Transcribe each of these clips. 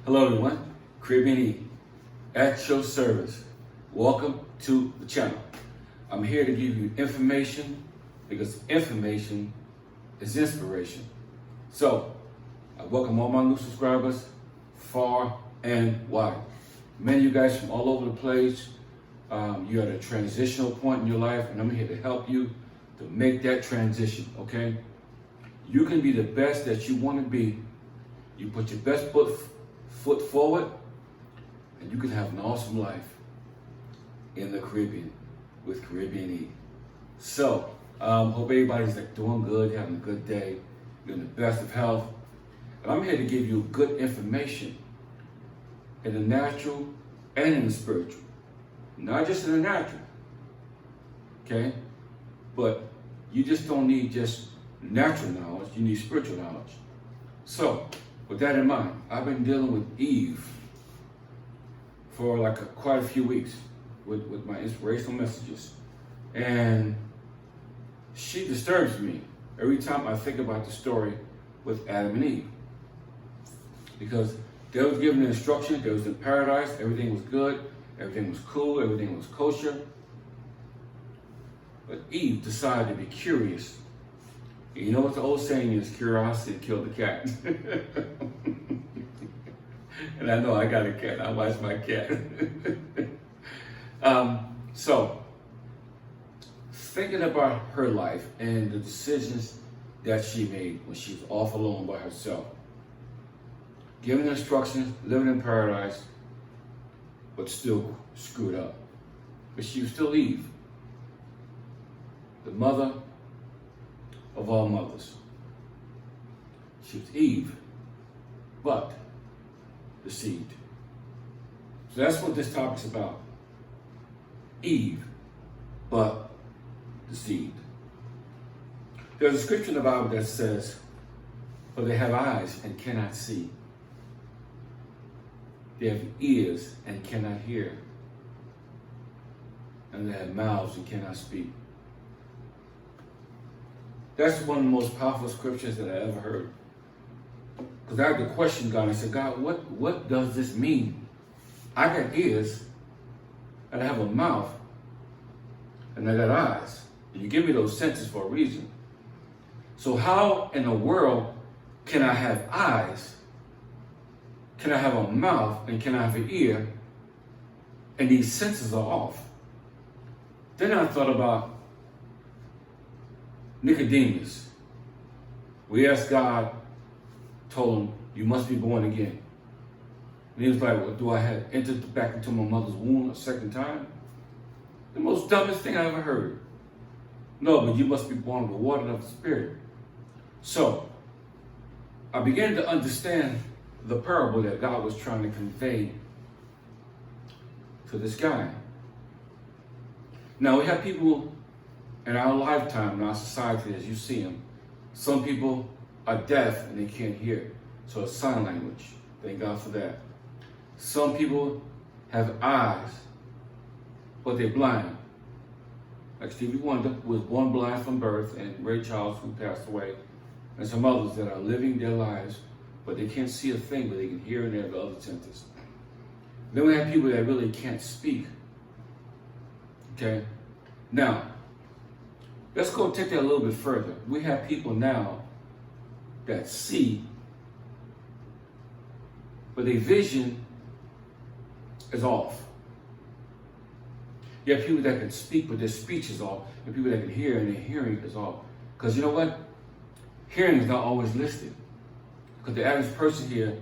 Hello everyone, Caribbean E, at your service. Welcome to the channel. I'm here to give you information because information is inspiration. So, I welcome all my new subscribers, far and wide. Many of you guys from all over the place, you're at a transitional point in your life, and I'm here to help you to make that transition, okay? You can be the best that you want to be. You put your best foot forward, and you can have an awesome life in the Caribbean with Caribbean E. So, hope everybody's doing good, having a good day, you're in the best of health. And I'm here to give you good information in the natural and in the spiritual. Not just in the natural, okay? But you just don't need just natural knowledge, you need spiritual knowledge. So, with that in mind, I've been dealing with Eve for quite a few weeks with my inspirational messages. And she disturbs me every time I think about the story with Adam and Eve. Because they was given the instruction, they was in paradise, everything was good, everything was cool, everything was kosher. But Eve decided to be curious. And you know what the old saying is, curiosity killed the cat. And I know I got a cat, I watch my cat. So, thinking about her life and the decisions that she made when she was off alone by herself. Giving instructions, living in paradise, but still screwed up. But she was still Eve, the mother of all mothers. She was Eve, but deceived. So that's what this topic's about. Eve, but deceived. There's a scripture in the Bible that says, "For they have eyes and cannot see. They have ears and cannot hear. And they have mouths and cannot speak." That's one of the most powerful scriptures that I ever heard. Because I had to question God. I said, God, what does this mean? I got ears, and I have a mouth, and I got eyes. And you give me those senses for a reason. So how in the world can I have eyes, can I have a mouth, and can I have an ear, and these senses are off? Then I thought about Nicodemus. We asked God, told him, you must be born again. And he was like, well, do I have entered back into my mother's womb a second time? The most dumbest thing I ever heard. No, but you must be born of the water and of the Spirit. So, I began to understand the parable that God was trying to convey to this guy. Now, we have people in our lifetime, in our society, as you see them, some people are deaf and they can't hear, so it's sign language. Thank God for that. Some people have eyes, but they're blind. Like Stevie Wonder, who was born blind from birth, and Ray Charles, who passed away, and some others that are living their lives, but they can't see a thing, but they can hear and they have the other senses. Then we have people that really can't speak. Okay? Now, let's go take that a little bit further. We have people now that see, but their vision is off. You have people that can speak, but their speech is off. And people that can hear, and their hearing is off. Because you know what? Hearing is not always listed. Because the average person here,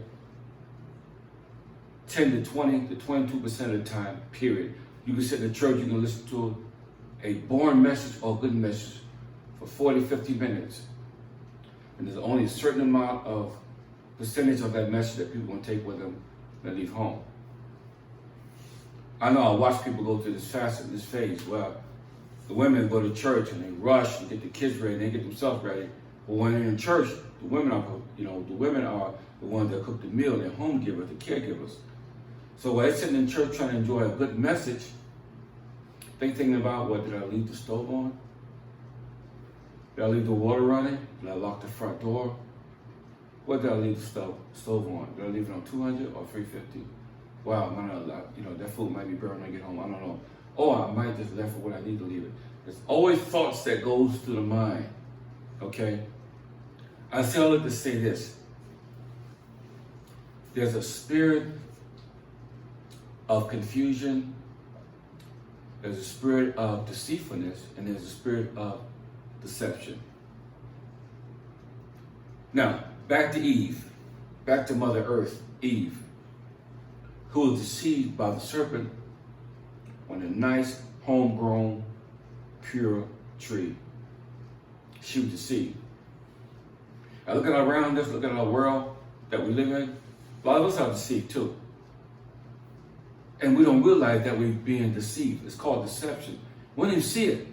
10 to 20 to 22% of the time, period. You can sit in the church, you can listen to a boring message or a good message for 40, 50 minutes. And there's only a certain amount of percentage of that message that people are going to take with them when they leave home. I know I watch people go through this facet, this phase, where the women go to church and they rush and get the kids ready, and they get themselves ready. But when they're in church, the women are the ones that cook the meal, they're home givers, the caregivers. So while they're sitting in church trying to enjoy a good message, they're thinking about, what, did I leave the stove on? Did I leave the water running? Did I lock the front door? What did I leave the stove on? Did I leave it on 200 or 350? Wow, that food might be burned when I get home. I don't know. Or I might just left it when I need to leave it. There's always thoughts that goes through the mind. Okay? I say all of to say this. There's a spirit of confusion. There's a spirit of deceitfulness, and there's a spirit of deception. Now, back to Eve. Back to Mother Earth, Eve, who was deceived by the serpent on a nice, homegrown, pure tree. She was deceived. Now look at around us, look at our world that we live in. A lot of us are deceived too. And we don't realize that we're being deceived. It's called deception. We don't even see it.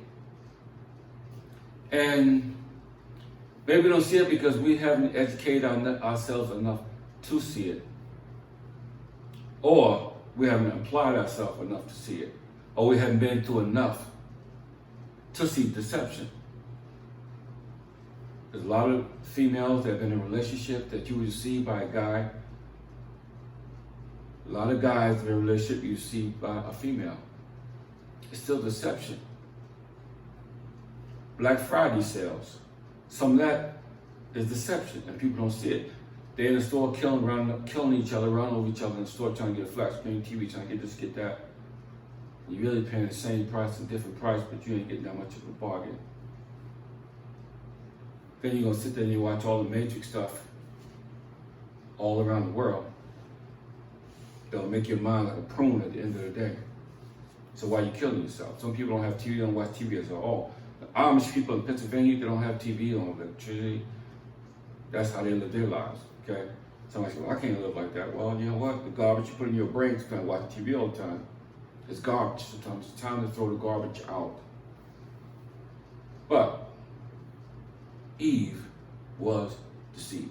And maybe we don't see it because we haven't educated ourselves enough to see it. Or we haven't applied ourselves enough to see it. Or we haven't been through enough to see deception. There's a lot of females that have been in a relationship that you were deceived by a guy. A lot of guys in a relationship you see by a female. It's still deception. Black Friday sales. Some of that is deception, and people don't see it. They're in the store killing each other, running over each other in the store, trying to get a flat screen TV, trying to get this, get that. You're really paying the same price, a different price, but you ain't getting that much of a bargain. Then you're gonna sit there and you watch all the Matrix stuff all around the world. That'll make your mind like a prune at the end of the day. So why are you killing yourself? Some people don't have TV, don't watch TV as all. The Amish people in Pennsylvania, they don't have TV on electricity. That's how they live their lives, okay? Somebody says, well, I can't live like that. Well, you know what? The garbage you put in your brain is gonna watch TV all the time. It's garbage. Sometimes it's time to throw the garbage out. But Eve was deceived.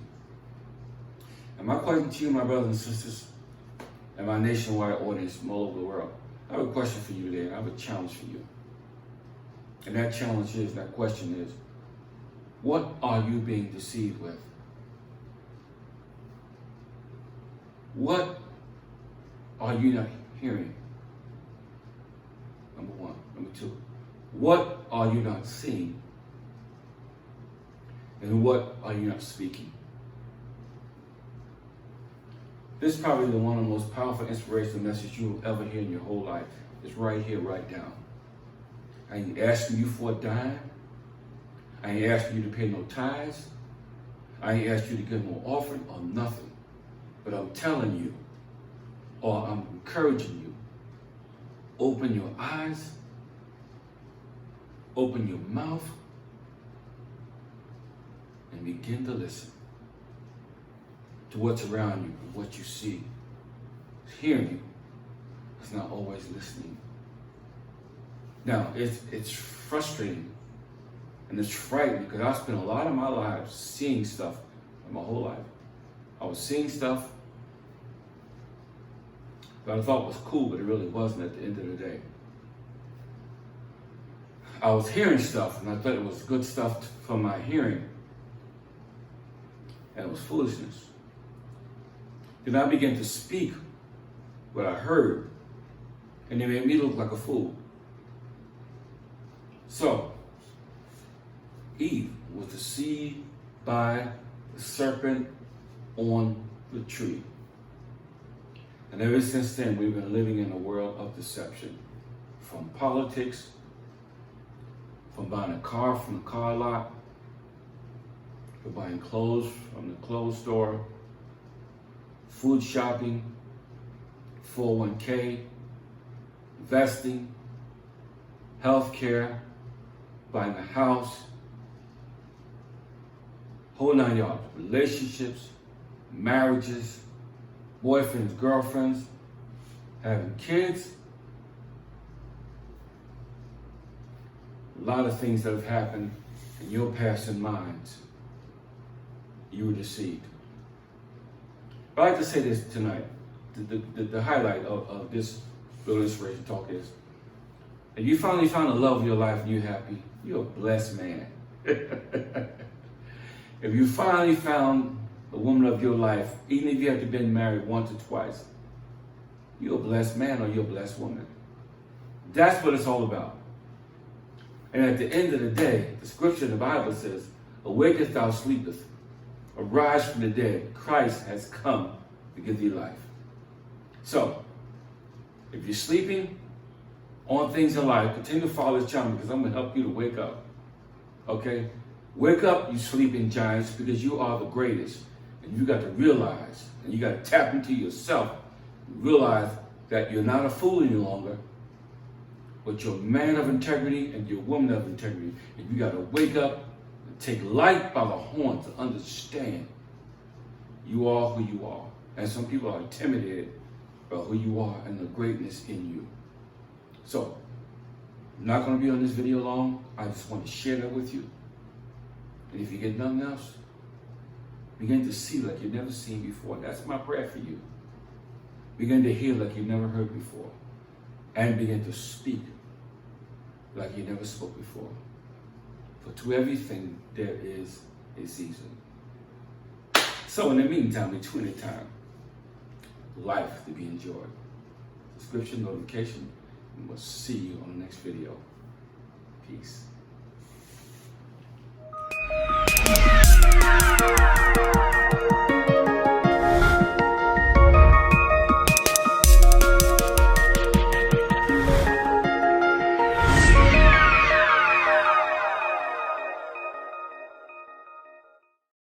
And my question to you, my brothers and sisters, and my nationwide audience from all over the world, I have a question for you today. I have a challenge for you. And that challenge is, that question is, what are you being deceived with? What are you not hearing? Number one. Number two, what are you not seeing? And what are you not speaking? This is probably one of the most powerful inspirational messages you will ever hear in your whole life. It's right here, right now. I ain't asking you for a dime. I ain't asking you to pay no tithes. I ain't asking you to give no offering or nothing. But I'm telling you, or I'm encouraging you, open your eyes, open your mouth, and begin to listen to what's around you and what you see. It's hearing you. It's not always listening. Now, it's frustrating and it's frightening because I spent a lot of my life seeing stuff in my whole life. I was seeing stuff that I thought was cool, but it really wasn't at the end of the day. I was hearing stuff and I thought it was good stuff from my hearing. And it was foolishness. Then I began to speak what I heard, and it made me look like a fool. So, Eve was deceived by the serpent on the tree. And ever since then, we've been living in a world of deception. From politics, from buying a car from the car lot, to buying clothes from the clothes store, food shopping, 401k, investing, healthcare, buying a house, whole 9 yards, relationships, marriages, boyfriends, girlfriends, having kids. A lot of things that have happened in your past and minds. You were deceived. But I'd like to say this tonight. The highlight of this little inspiration talk is, if you finally found the love of your life and you're happy, you're a blessed man. If you finally found the woman of your life, even if you have to been married once or twice, you're a blessed man or you're a blessed woman. That's what it's all about. And at the end of the day, the scripture in the Bible says, awakest thou sleepest, arise from the dead. Christ has come to give thee life. So, if you're sleeping on things in life, continue to follow this channel because I'm going to help you to wake up. Okay? Wake up, you sleeping giants, because you are the greatest. And you got to realize, and you got to tap into yourself, realize that you're not a fool any longer, but you're a man of integrity and you're a woman of integrity. And you got to wake up and take light by the horn to understand you are who you are. And some people are intimidated by who you are and the greatness in you. So, I'm not going to be on this video long. I just want to share that with you. And if you get nothing else, begin to see like you've never seen before. That's my prayer for you. Begin to hear like you've never heard before. And begin to speak like you never spoke before. For to everything there is a season. So in the meantime, between the time, life to be enjoyed. Subscription, notification, and we'll see you on the next video. Peace.